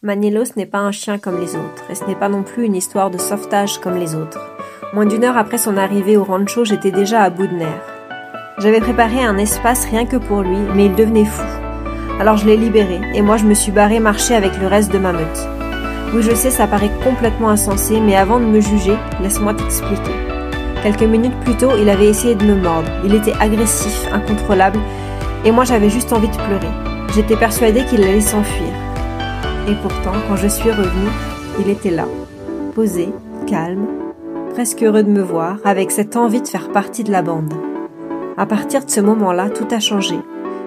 Manilo, ce n'est pas un chien comme les autres, et ce n'est pas non plus une histoire de sauvetage comme les autres. Moins d'1 heure après son arrivée au rancho, j'étais déjà à bout de nerfs. J'avais préparé un espace rien que pour lui, mais il devenait fou. Alors je l'ai libéré, et moi je me suis barré marcher avec le reste de ma meute. Oui, je sais, ça paraît complètement insensé, mais avant de me juger, laisse-moi t'expliquer. Quelques minutes plus tôt, il avait essayé de me mordre. Il était agressif, incontrôlable, et moi j'avais juste envie de pleurer. J'étais persuadée qu'il allait s'enfuir. Et pourtant, quand je suis revenue, il était là, posé, calme, presque heureux de me voir, avec cette envie de faire partie de la bande. À partir de ce moment-là, tout a changé.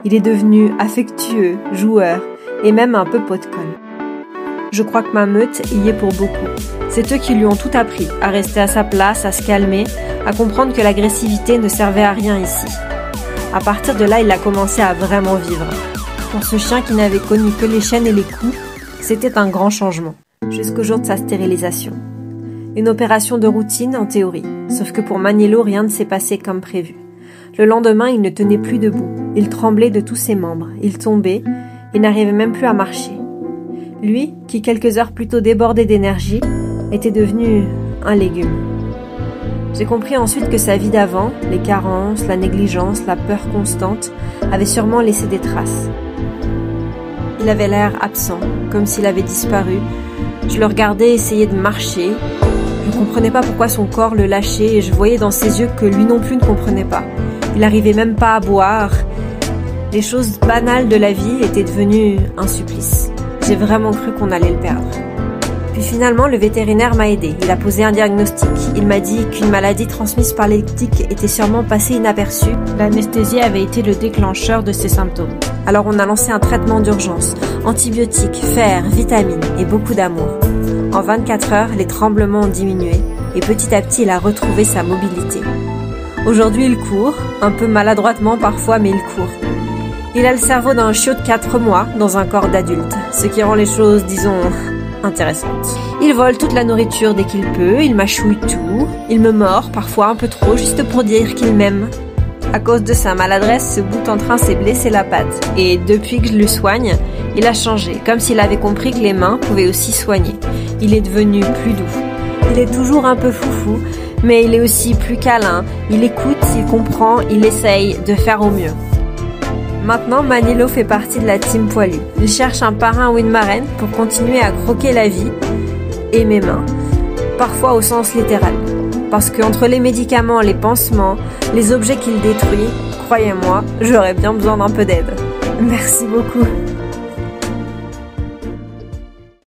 Il est devenu affectueux, joueur, et même un peu pot de colle. Je crois que ma meute y est pour beaucoup. C'est eux qui lui ont tout appris, à rester à sa place, à se calmer, à comprendre que l'agressivité ne servait à rien ici. À partir de là, il a commencé à vraiment vivre. Pour ce chien qui n'avait connu que les chaînes et les coups, c'était un grand changement, jusqu'au jour de sa stérilisation. Une opération de routine en théorie, sauf que pour Manilo, rien ne s'est passé comme prévu. Le lendemain, il ne tenait plus debout, il tremblait de tous ses membres, il tombait, il n'arrivait même plus à marcher. Lui, qui quelques heures plus tôt débordait d'énergie, était devenu un légume. J'ai compris ensuite que sa vie d'avant, les carences, la négligence, la peur constante, avaient sûrement laissé des traces. Il avait l'air absent, comme s'il avait disparu. Je le regardais essayer de marcher. Je ne comprenais pas pourquoi son corps le lâchait et je voyais dans ses yeux que lui non plus ne comprenait pas. Il n'arrivait même pas à boire. Les choses banales de la vie étaient devenues un supplice. J'ai vraiment cru qu'on allait le perdre. Puis finalement, le vétérinaire m'a aidé. Il a posé un diagnostic. Il m'a dit qu'une maladie transmise par les tiques était sûrement passée inaperçue. L'anesthésie avait été le déclencheur de ces symptômes. Alors on a lancé un traitement d'urgence. Antibiotiques, fer, vitamines et beaucoup d'amour. En 24 heures, les tremblements ont diminué et petit à petit, il a retrouvé sa mobilité. Aujourd'hui, il court, un peu maladroitement parfois, mais il court. Il a le cerveau d'un chiot de 4 mois dans un corps d'adulte, ce qui rend les choses, disons, intéressantes. Il vole toute la nourriture dès qu'il peut, il mâchouille tout, il me mord, parfois un peu trop, juste pour dire qu'il m'aime. À cause de sa maladresse, ce bout en train s'est blessé la patte, et depuis que je le soigne, il a changé, comme s'il avait compris que les mains pouvaient aussi soigner. Il est devenu plus doux. Il est toujours un peu foufou, mais il est aussi plus câlin, il écoute, il comprend, il essaye de faire au mieux. Maintenant, Manilo fait partie de la team poilu. Il cherche un parrain ou une marraine pour continuer à croquer la vie et mes mains, parfois au sens littéral. Parce qu'entre les médicaments, les pansements, les objets qu'il détruit, croyez-moi, j'aurais bien besoin d'un peu d'aide. Merci beaucoup.